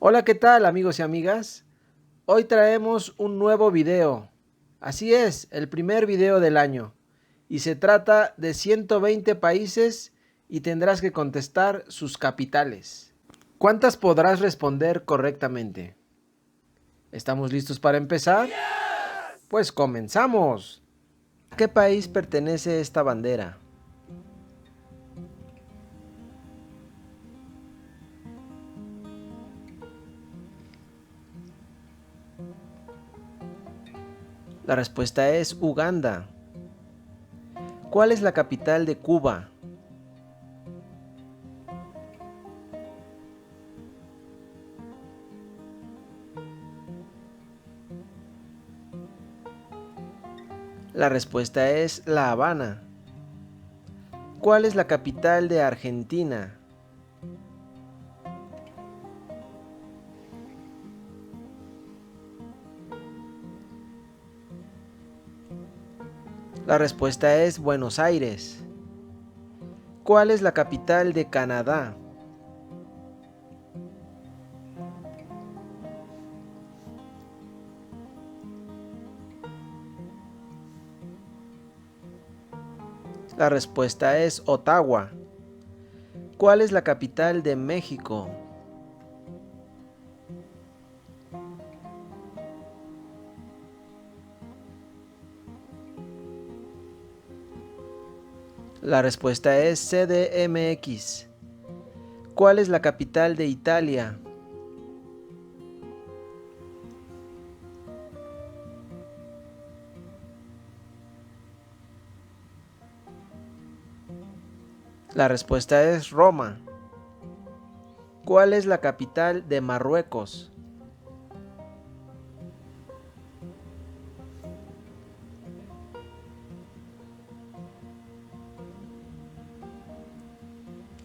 Hola, ¿qué tal amigos y amigas? Hoy traemos un nuevo video. Así es, el primer video del año. Y se trata de 120 países y tendrás que contestar sus capitales. ¿Cuántas podrás responder correctamente? ¿Estamos listos para empezar? Pues comenzamos. ¿A qué país pertenece esta bandera? La respuesta es Uganda. ¿Cuál es la capital de Cuba? La respuesta es La Habana. ¿Cuál es la capital de Argentina? La respuesta es Buenos Aires. ¿Cuál es la capital de Canadá? La respuesta es Ottawa. ¿Cuál es la capital de México? La respuesta es CDMX. ¿Cuál es la capital de Italia? La respuesta es Roma. ¿Cuál es la capital de Marruecos?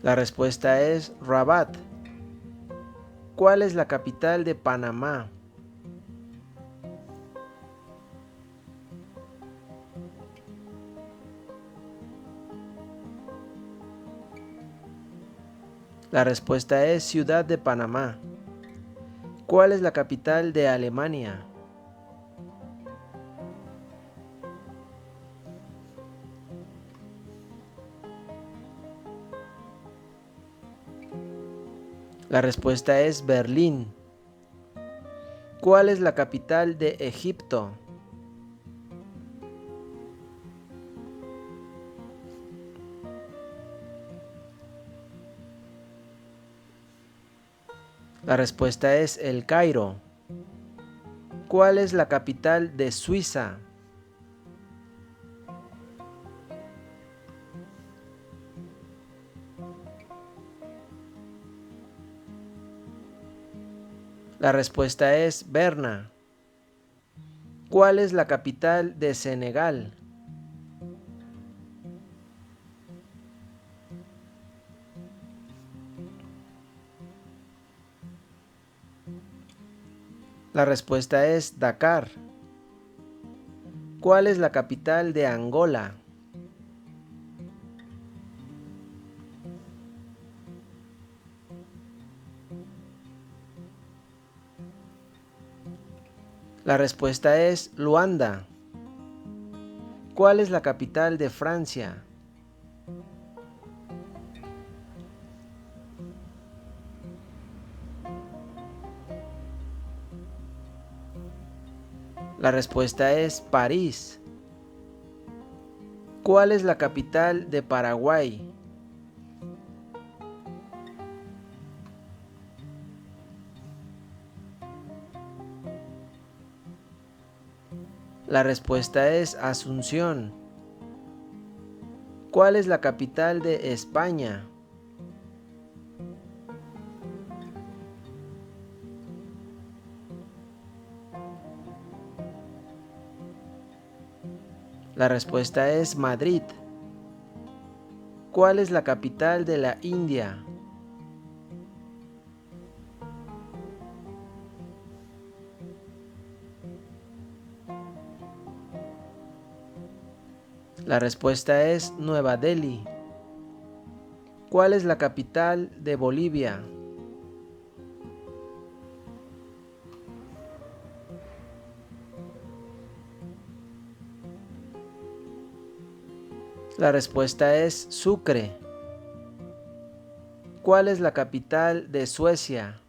La respuesta es Rabat. ¿Cuál es la capital de Panamá? La respuesta es Ciudad de Panamá. ¿Cuál es la capital de Alemania? La respuesta es Berlín. ¿Cuál es la capital de Egipto? La respuesta es El Cairo. ¿Cuál es la capital de Suiza? La respuesta es Berna. ¿Cuál es la capital de Senegal? La respuesta es Dakar. ¿Cuál es la capital de Angola? La respuesta es Luanda. ¿Cuál es la capital de Francia? La respuesta es París. ¿Cuál es la capital de Paraguay? La respuesta es Asunción. ¿Cuál es la capital de España? La respuesta es Madrid. ¿Cuál es la capital de la India? La respuesta es Nueva Delhi. ¿Cuál es la capital de Bolivia? La respuesta es Sucre. ¿Cuál es la capital de Suecia?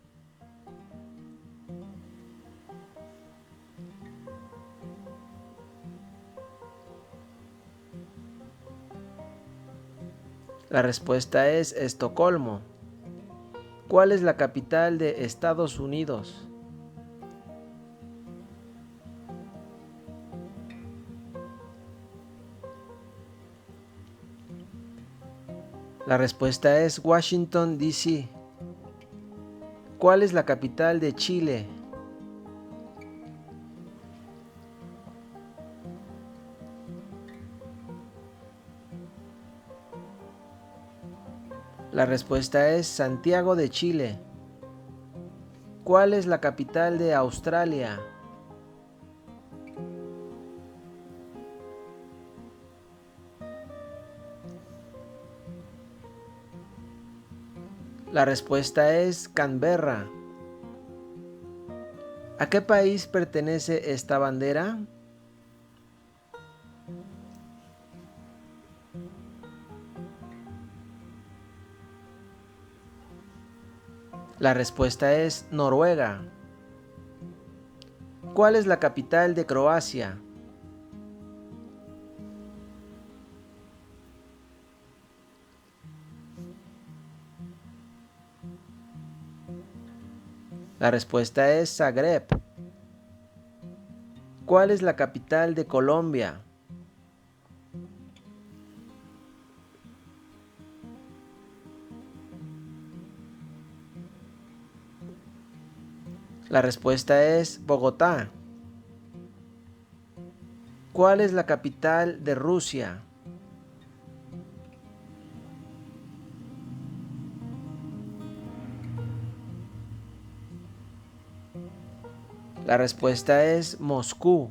La respuesta es Estocolmo. ¿Cuál es la capital de Estados Unidos? La respuesta es Washington, D.C. ¿Cuál es la capital de Chile? La respuesta es Santiago de Chile. ¿Cuál es la capital de Australia? La respuesta es Canberra. ¿A qué país pertenece esta bandera? La respuesta es Noruega. ¿Cuál es la capital de Croacia? La respuesta es Zagreb. ¿Cuál es la capital de Colombia? La respuesta es Bogotá. ¿Cuál es la capital de Rusia? La respuesta es Moscú.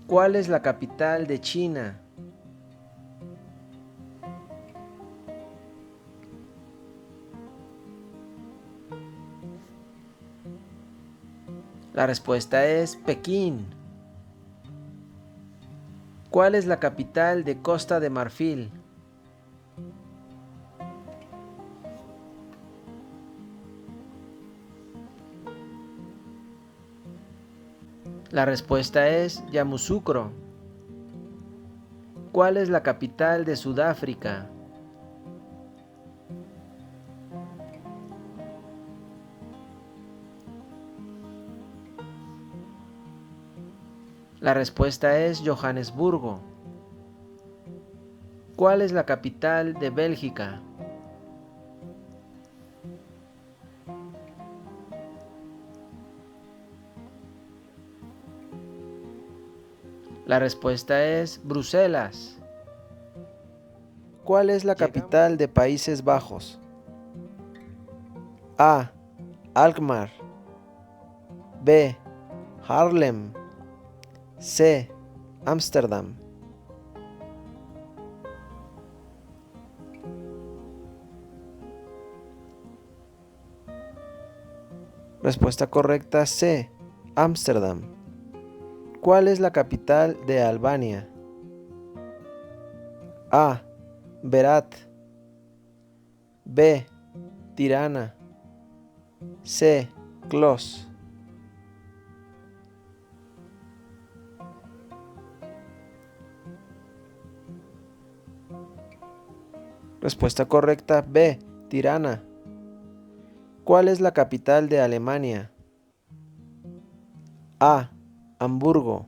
¿Cuál es la capital de China? La respuesta es Pekín. ¿Cuál es la capital de Costa de Marfil? La respuesta es Yamoussoukro. ¿Cuál es la capital de Sudáfrica? La respuesta es Johannesburgo. ¿Cuál es la capital de Bélgica? La respuesta es Bruselas. ¿Cuál es la capital de Países Bajos? A. Alkmaar. B. Haarlem. C. Ámsterdam. Respuesta correcta C. Ámsterdam. ¿Cuál es la capital de Albania? A. Berat. B. Tirana. C. Klos. Respuesta correcta B. Tirana. ¿Cuál es la capital de Alemania? A. Hamburgo.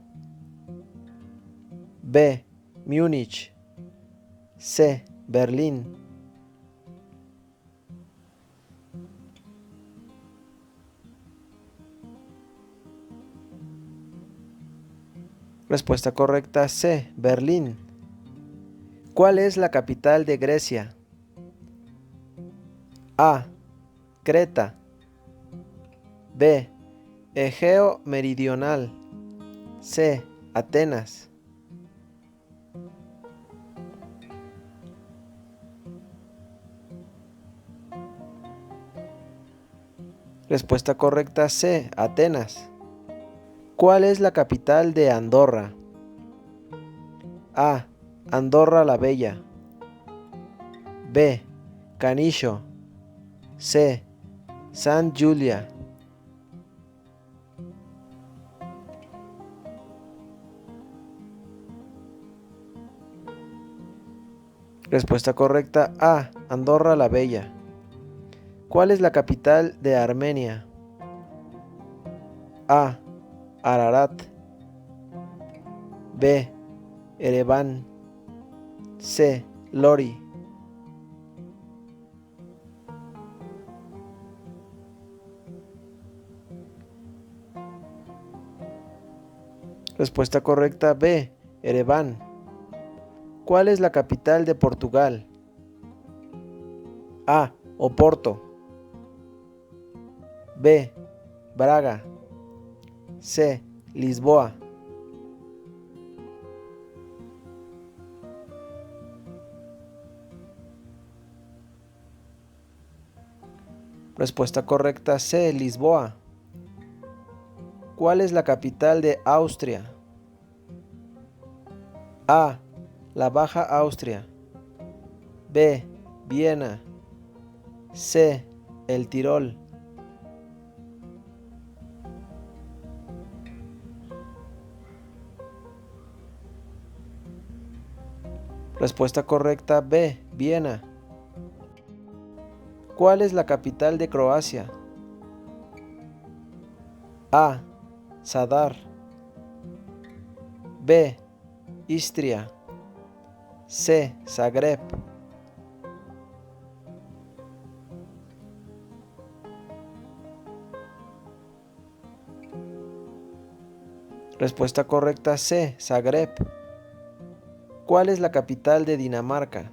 B. Múnich. C. Berlín. Respuesta correcta C. Berlín. ¿Cuál es la capital de Grecia? A. Creta. B. Egeo Meridional. C. Atenas. Respuesta correcta C. Atenas. ¿Cuál es la capital de Andorra? A. Andorra la Bella. B. Canillo. C. Sant Julia. Respuesta correcta A. Andorra la Bella. ¿Cuál es la capital de Armenia? A. Ararat. B. Ereván. C. Lori. Respuesta correcta B. Ereván. ¿Cuál es la capital de Portugal? A. Oporto. B. Braga. C. Lisboa. Respuesta correcta C. Lisboa. ¿Cuál es la capital de Austria? A. La Baja Austria. B. Viena. C. El Tirol. Respuesta correcta B. Viena. ¿Cuál es la capital de Croacia? A. Zadar. B. Istria. C. Zagreb. Respuesta correcta C. Zagreb. ¿Cuál es la capital de Dinamarca?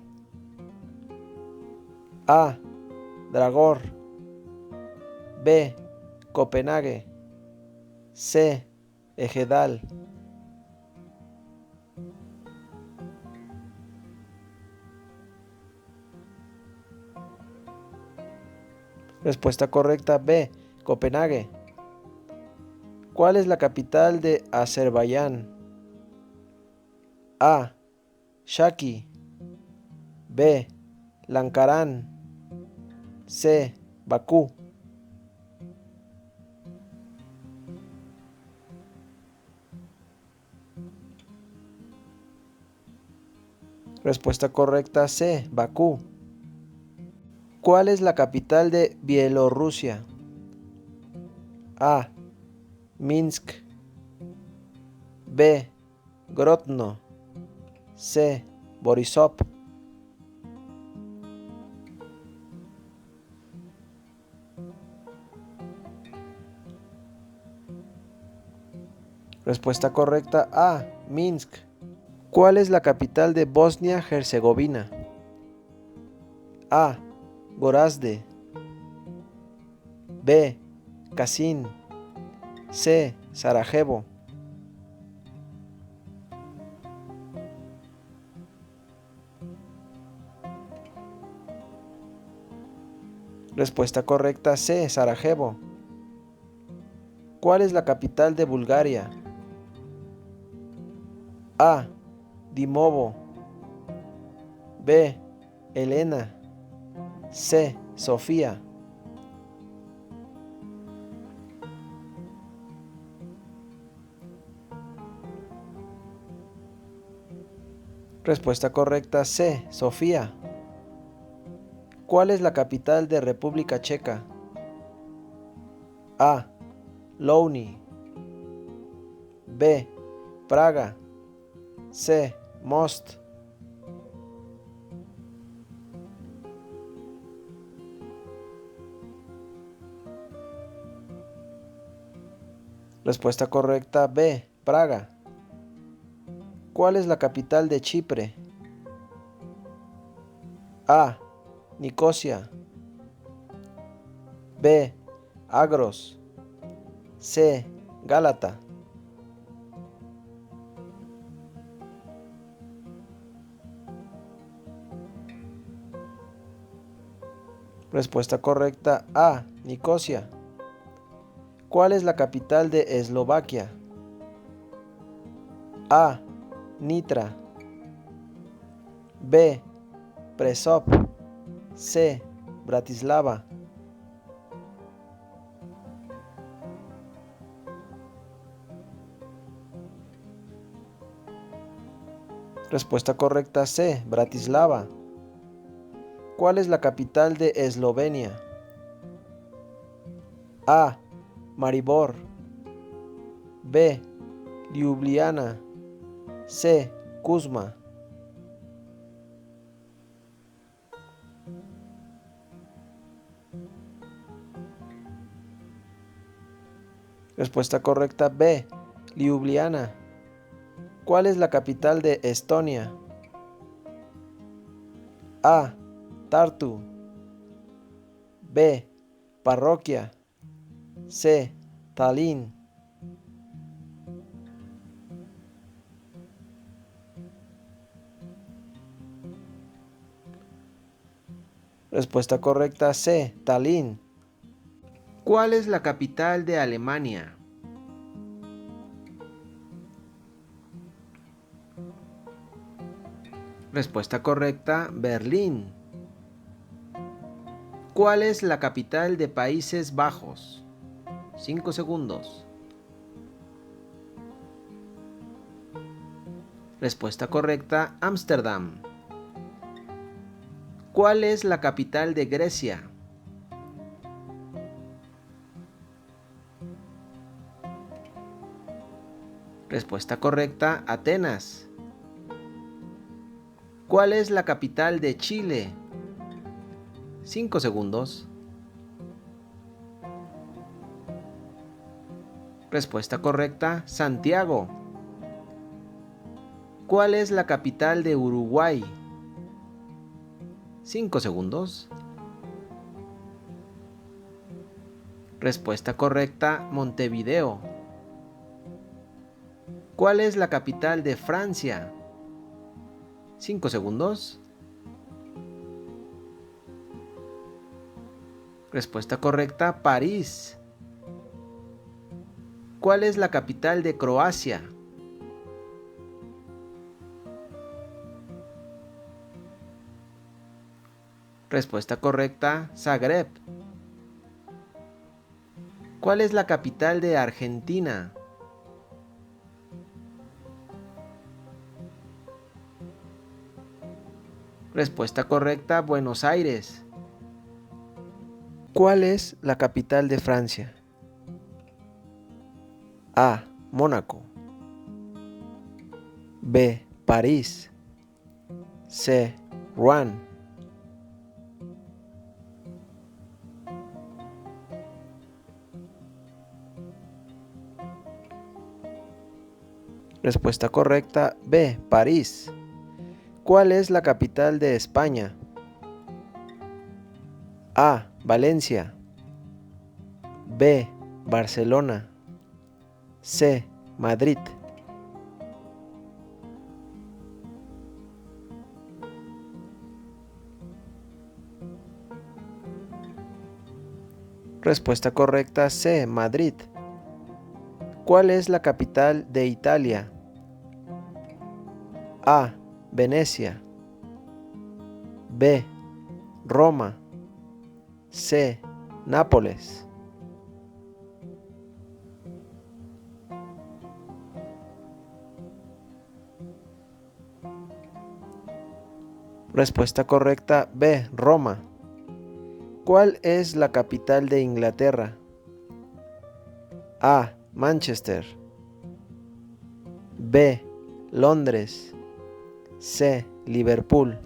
A. Dragor. B. Copenhague. C. Ejedal. Respuesta correcta B. Copenhague. ¿Cuál es la capital de Azerbaiyán? A. Shaki. B. Lankaran. C. Bakú. Respuesta correcta C. Bakú. ¿Cuál es la capital de Bielorrusia? A. Minsk. B. Grodno. C. Borisov. Respuesta correcta A. Minsk. ¿Cuál es la capital de Bosnia-Herzegovina? A. Gorazde. B. Kasin. C. Sarajevo. Respuesta correcta C. Sarajevo. ¿Cuál es la capital de Bulgaria? A. Dimovo. B. Elena. C. Sofía. Respuesta correcta C. Sofía. ¿Cuál es la capital de República Checa? A. Louny. B. Praga. C. Most. Respuesta correcta B. Praga. ¿Cuál es la capital de Chipre? A. Nicosia. B. Agros. C. Gálata. Respuesta correcta A. Nicosia. ¿Cuál es la capital de Eslovaquia? A. Nitra. B. Prešov, C. Bratislava. Respuesta correcta C. Bratislava. ¿Cuál es la capital de Eslovenia? A. Maribor, B. Ljubljana, C. Kuzma. Respuesta correcta B. Ljubljana. ¿Cuál es la capital de Estonia? A. Tartu, B. Parroquia, C. Tallinn. Respuesta correcta C. Tallinn. ¿Cuál es la capital de Alemania? Respuesta correcta, Berlín. ¿Cuál es la capital de Países Bajos? 5 segundos. Respuesta correcta, Ámsterdam. ¿Cuál es la capital de Grecia? Respuesta correcta, Atenas. ¿Cuál es la capital de Chile? 5 segundos. Respuesta correcta, Santiago. ¿Cuál es la capital de Uruguay? 5 segundos. Respuesta correcta, Montevideo. ¿Cuál es la capital de Francia? 5 segundos. Respuesta correcta, París. ¿Cuál es la capital de Croacia? Respuesta correcta, Zagreb. ¿Cuál es la capital de Argentina? Respuesta correcta, Buenos Aires. ¿Cuál es la capital de Francia? A. Mónaco, B. París, C. Rouen. Respuesta correcta, B. París. ¿Cuál es la capital de España? A. Valencia, B. Barcelona, C. Madrid. Respuesta correcta, C. Madrid. ¿Cuál es la capital de Italia? A. Venecia, B. Roma, C. Nápoles. Respuesta correcta, B. Roma. ¿Cuál es la capital de Inglaterra? A. Manchester, B. Londres, C. Liverpool.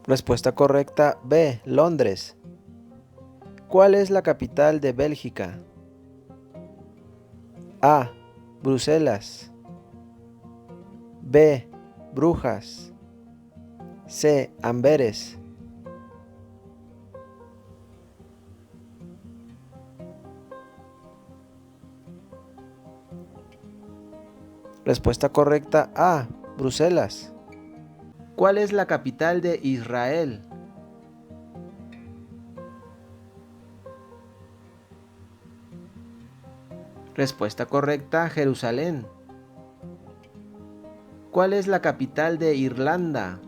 Respuesta correcta, B. Londres. ¿Cuál es la capital de Bélgica? A. Bruselas, B. Brujas, C. Amberes. Respuesta correcta A. Bruselas. ¿Cuál es la capital de Israel? Respuesta correcta, Jerusalén. ¿Cuál es la capital de Irlanda?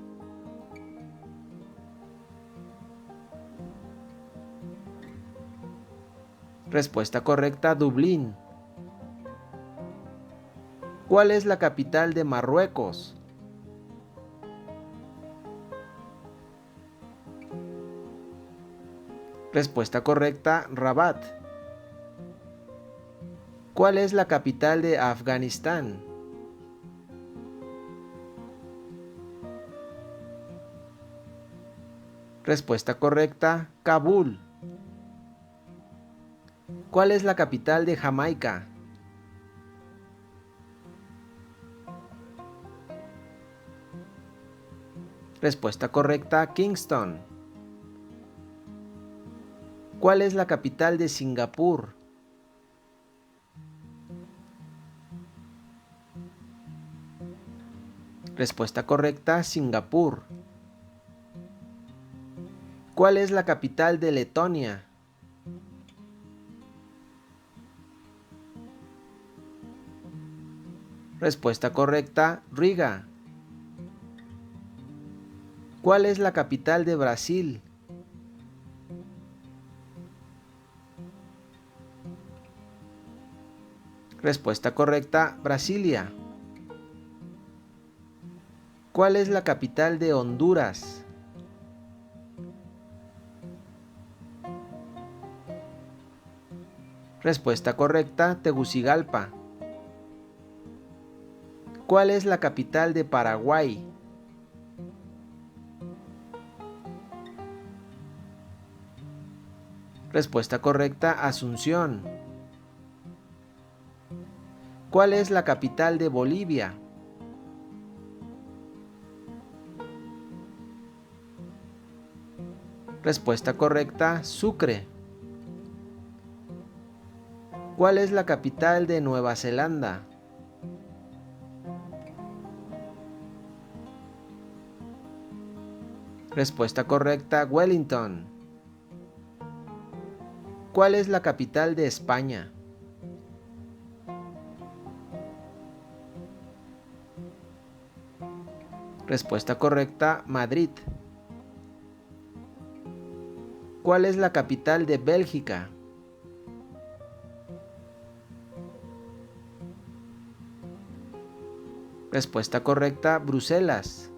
Respuesta correcta, Dublín. ¿Cuál es la capital de Marruecos? Respuesta correcta, Rabat. ¿Cuál es la capital de Afganistán? Respuesta correcta, Kabul. ¿Cuál es la capital de Jamaica? Respuesta correcta, Kingston. ¿Cuál es la capital de Singapur? Respuesta correcta, Singapur. ¿Cuál es la capital de Letonia? Respuesta correcta, Riga. ¿Cuál es la capital de Brasil? Respuesta correcta, Brasilia. ¿Cuál es la capital de Honduras? Respuesta correcta, Tegucigalpa. ¿Cuál es la capital de Paraguay? Respuesta correcta, Asunción. ¿Cuál es la capital de Bolivia? Respuesta correcta, Sucre. ¿Cuál es la capital de Nueva Zelanda? Respuesta correcta, Wellington. ¿Cuál es la capital de España? Respuesta correcta, Madrid. ¿Cuál es la capital de Bélgica? Respuesta correcta, Bruselas.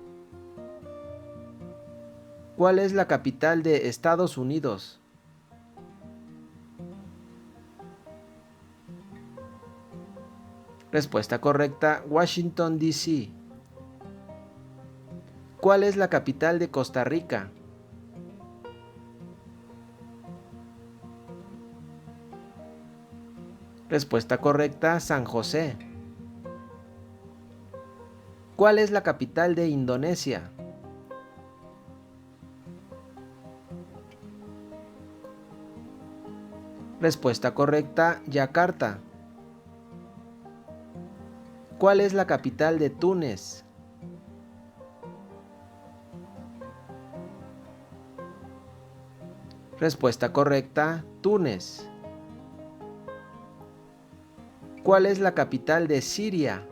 ¿Cuál es la capital de Estados Unidos? Respuesta correcta, Washington, D.C. ¿Cuál es la capital de Costa Rica? Respuesta correcta, San José. ¿Cuál es la capital de Indonesia? Respuesta correcta, Yakarta. ¿Cuál es la capital de Túnez? Respuesta correcta, Túnez. ¿Cuál es la capital de Siria?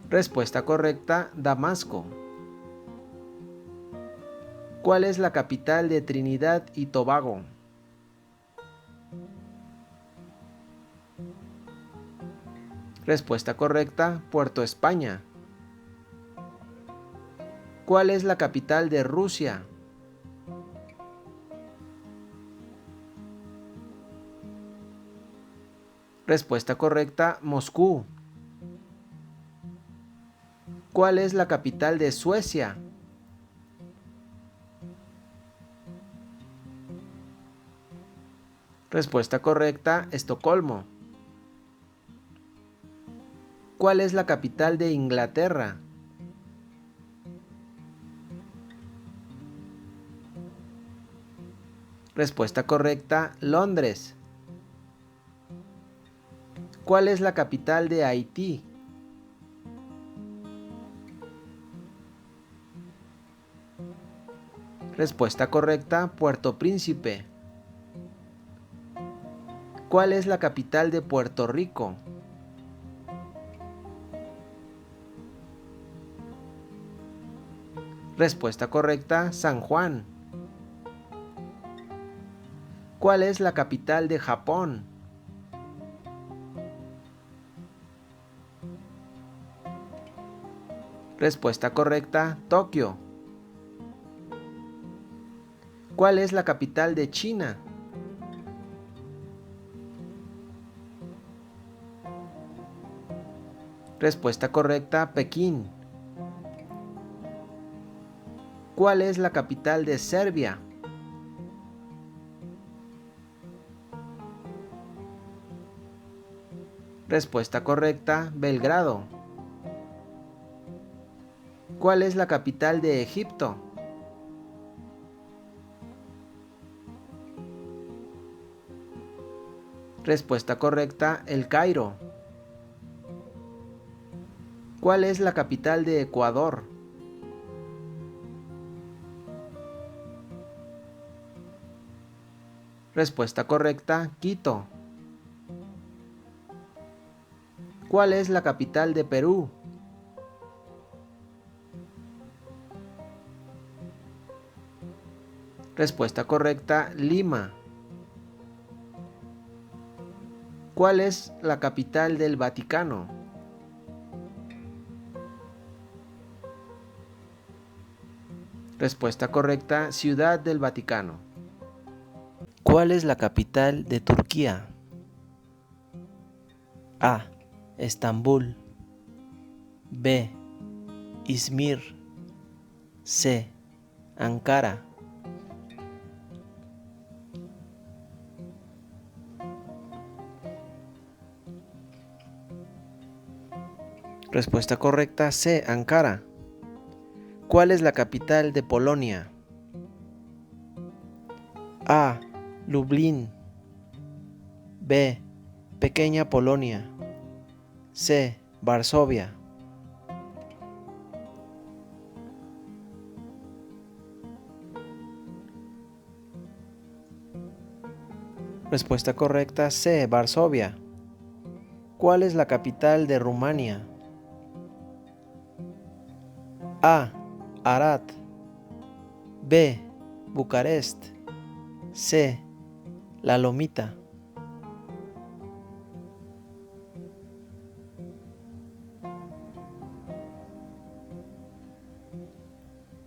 Respuesta correcta, Damasco. ¿Cuál es la capital de Trinidad y Tobago? Respuesta correcta, Puerto España. ¿Cuál es la capital de Rusia? Respuesta correcta, Moscú. ¿Cuál es la capital de Suecia? Respuesta correcta, Estocolmo. ¿Cuál es la capital de Inglaterra? Respuesta correcta, Londres. ¿Cuál es la capital de Haití? Respuesta correcta, Puerto Príncipe. ¿Cuál es la capital de Puerto Rico? Respuesta correcta, San Juan. ¿Cuál es la capital de Japón? Respuesta correcta, Tokio. ¿Cuál es la capital de China? Respuesta correcta, Pekín. ¿Cuál es la capital de Serbia? Respuesta correcta, Belgrado. ¿Cuál es la capital de Egipto? Respuesta correcta, El Cairo. ¿Cuál es la capital de Ecuador? Respuesta correcta, Quito. ¿Cuál es la capital de Perú? Respuesta correcta, Lima. ¿Cuál es la capital del Vaticano? Respuesta correcta, Ciudad del Vaticano. ¿Cuál es la capital de Turquía? A. Estambul. B. Izmir. C. Ankara. Respuesta correcta, C. Ankara. ¿Cuál es la capital de Polonia? A. Lublin. B. Pequeña Polonia. C. Varsovia. Respuesta correcta, C. Varsovia. ¿Cuál es la capital de Rumania? A. Arad. B. Bucarest. C. La Lomita.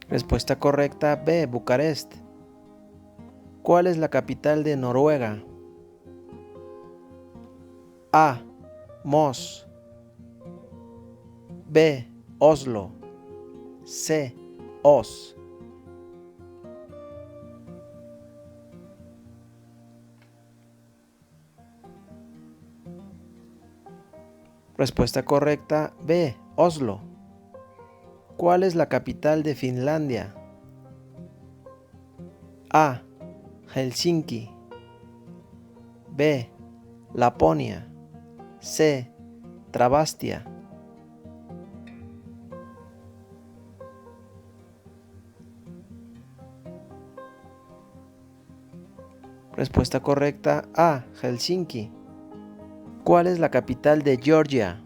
Respuesta correcta, B. Bucarest. ¿Cuál es la capital de Noruega? A. Moss. B. Oslo. C. Os. Respuesta correcta, B. Oslo. ¿Cuál es la capital de Finlandia? A. Helsinki. B. Laponia. C. Travastia. Respuesta correcta, A. Helsinki. ¿Cuál es la capital de Georgia?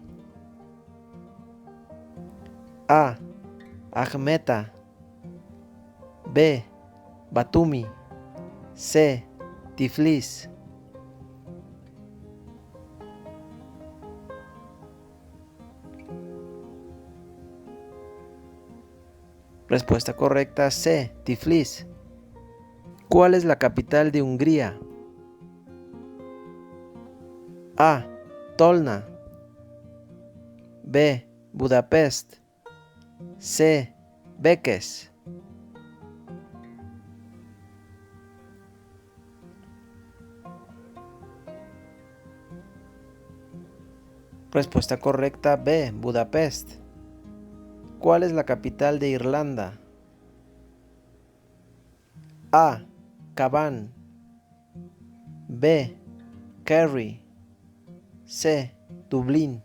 A. Ajmeta. B. Batumi. C. Tiflis. Respuesta correcta, C. Tiflis. ¿Cuál es la capital de Hungría? A. Tolna. B. Budapest. C. Békés. Respuesta correcta, B. Budapest. ¿Cuál es la capital de Irlanda? A. Cavan. B. Kerry. C. Dublín.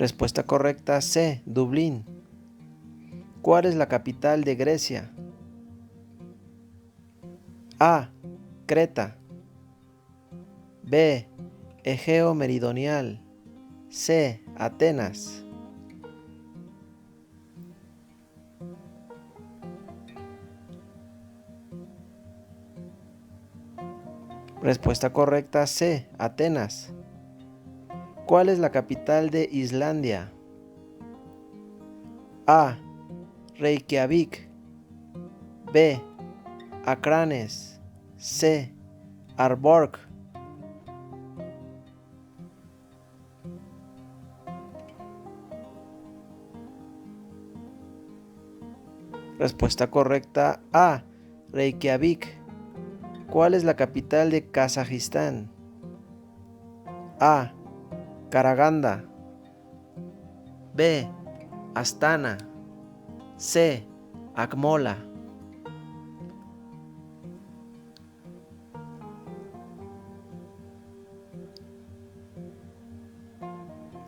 Respuesta correcta C, Dublín. ¿Cuál es la capital de Grecia? A, Creta. B, Egeo Meridional. C, Atenas. Respuesta correcta C, Atenas. ¿Cuál es la capital de Islandia? A, Reykjavik. B, Akranes. C, Árborg. Respuesta correcta A, Reykjavik. ¿Cuál es la capital de Kazajistán? A, Karaganda. B, Astana. C, Akmola.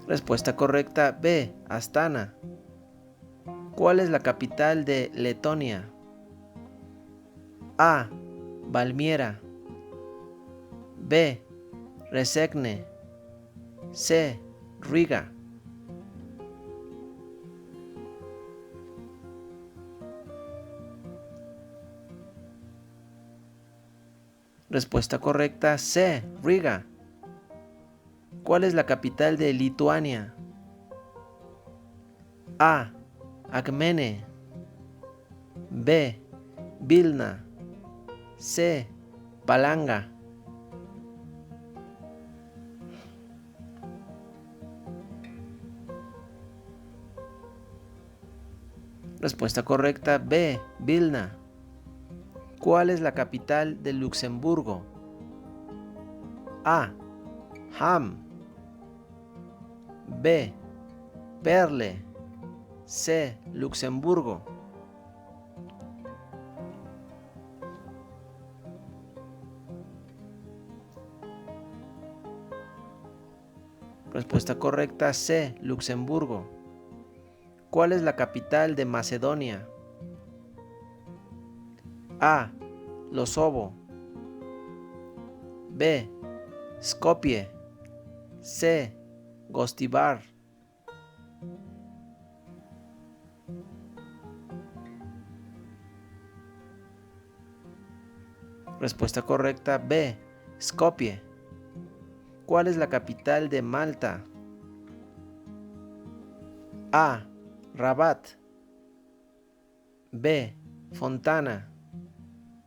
Respuesta correcta B, Astana. ¿Cuál es la capital de Letonia? A, Valmiera. B, Rēzekne. C, Riga. Respuesta correcta C, Riga. ¿Cuál es la capital de Lituania? A, Akmenė. B, Vilna. C, Palanga. Respuesta correcta B, Vilna. ¿Cuál es la capital de Luxemburgo? A, Hamm. B, Perle. C, Luxemburgo. Respuesta correcta C, Luxemburgo. ¿Cuál es la capital de Macedonia? A, Kosovo. B, Skopje. C, Gostivar. Respuesta correcta B, Skopje. ¿Cuál es la capital de Malta? A, Rabat. B, Fontana.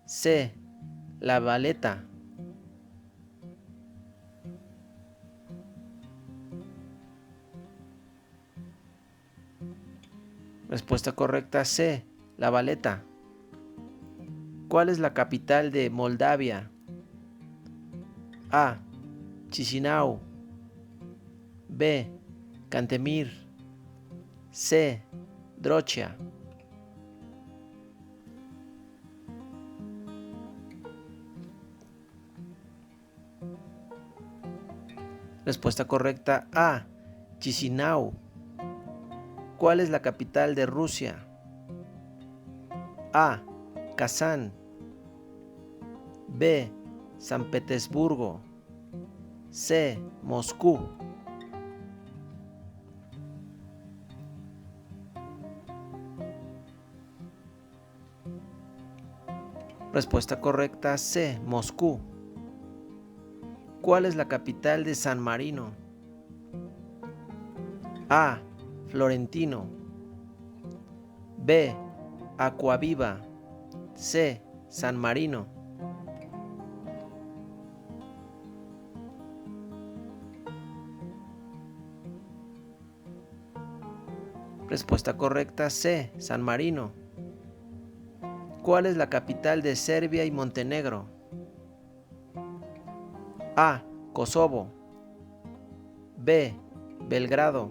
C, La Valeta. Respuesta correcta C, La Valeta. ¿Cuál es la capital de Moldavia? A, Chisinau. B, Cantemir. C, Drochia. Respuesta correcta A, Chisinau. ¿Cuál es la capital de Rusia? A, Kazán. B, San Petersburgo. C, Moscú. Respuesta correcta C, Moscú. ¿Cuál es la capital de San Marino? A, Florentino. B, Aquaviva. C, San Marino. Respuesta correcta C, San Marino. ¿Cuál es la capital de Serbia y Montenegro? A, Kosovo. B, Belgrado.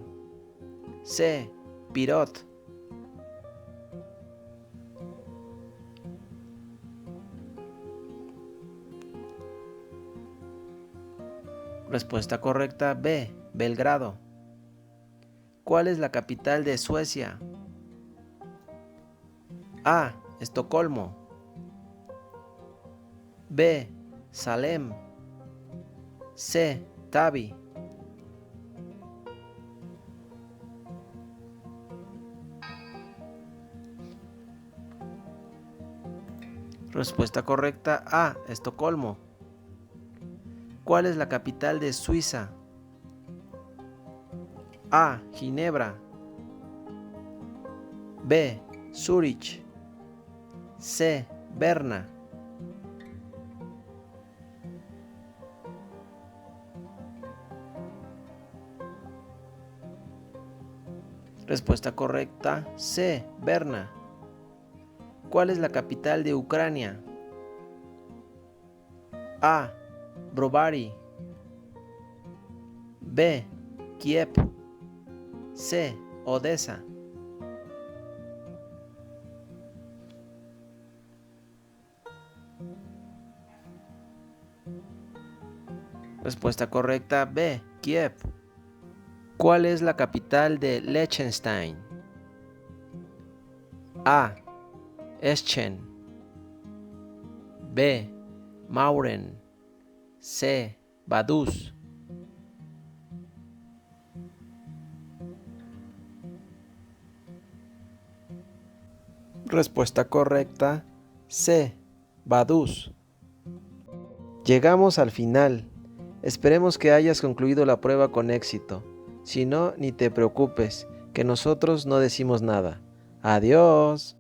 C, Pirot. Respuesta correcta B, Belgrado. ¿Cuál es la capital de Suecia? A. Estocolmo. B. Salem. C. Tavi. Respuesta correcta A. Estocolmo. ¿Cuál es la capital de Suiza? A. Ginebra. B. Zúrich. C. Berna. Respuesta correcta C. Berna. ¿Cuál es la capital de Ucrania? A. Brovary. B. Kiev. C. Odessa. Respuesta correcta B. Kiev. ¿Cuál es la capital de Liechtenstein? A. Eschen. B. Mauren. C. Vaduz. Respuesta correcta C. Vaduz. Llegamos al final. Esperemos que hayas concluido la prueba con éxito. Si no, ni te preocupes, que nosotros no decimos nada. Adiós.